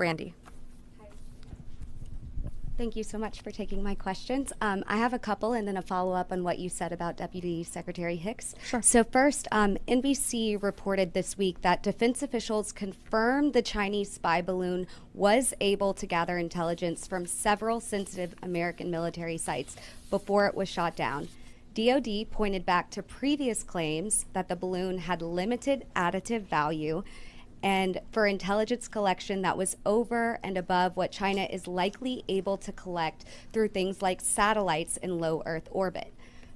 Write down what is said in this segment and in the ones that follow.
Brandy. Thank you so much for taking my questions. I have a couple and then a follow-up on what you said about Deputy Secretary Hicks. Sure. So first, NBC reported this week that defense officials confirmed the Chinese spy balloon was able to gather intelligence from several sensitive American military sites before it was shot down. DoD pointed back to previous claims that the balloon had limited additive value and for intelligence collection that was over and above what China is likely able to collect through things like satellites in low Earth orbit.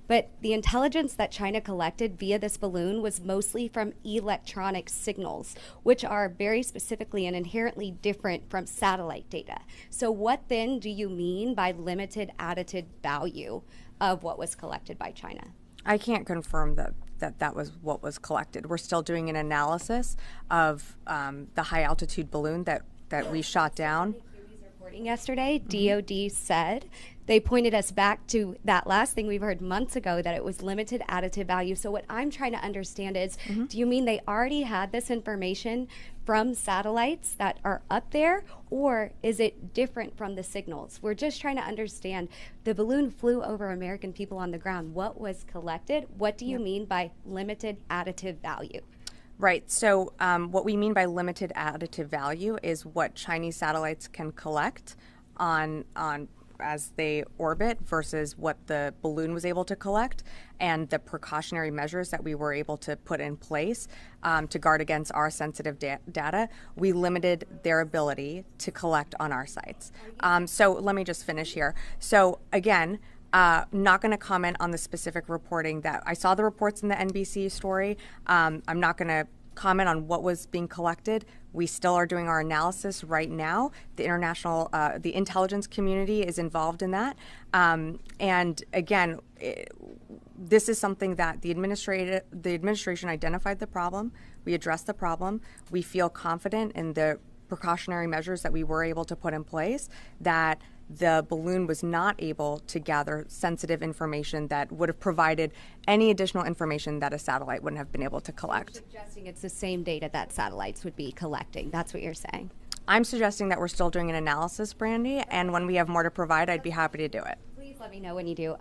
But the intelligence that China collected via this balloon was mostly from electronic signals, which are very specifically and inherently different from satellite data. So what then do you mean by limited additive value of what was collected by China? I can't confirm that was what was collected. We're still doing an analysis of the high altitude balloon that we shot down. Reporting yesterday, DoD said they pointed us back to that last thing we've heard months ago, that it was limited additive value. So what I'm trying to understand is, do you mean they already had this information from satellites that are up there, or is it different from the signals? We're just trying to understand. The balloon flew over American people on the ground. What was collected? What do you mean by limited additive value? Right. So what we mean by limited additive value is what Chinese satellites can collect on as they orbit versus what the balloon was able to collect, and the precautionary measures that we were able to put in place to guard against our sensitive data. We limited their ability to collect on our sites. So let me just finish here. So again, not going to comment on the specific reporting that I saw the reports in the NBC story. I'm not going to comment on what was being collected. We still are doing our analysis right now. The international, the intelligence community is involved in that. And again, this is something that the administration identified the problem. We addressed the problem. We feel confident in the precautionary measures that we were able to put in place, that the balloon was not able to gather sensitive information that would have provided any additional information that a satellite wouldn't have been able to collect. You're suggesting it's the same data that satellites would be collecting. That's what you're saying. I'm suggesting that we're still doing an analysis, Brandy, and when we have more to provide, I'd be happy to do it. Please let me know when you do.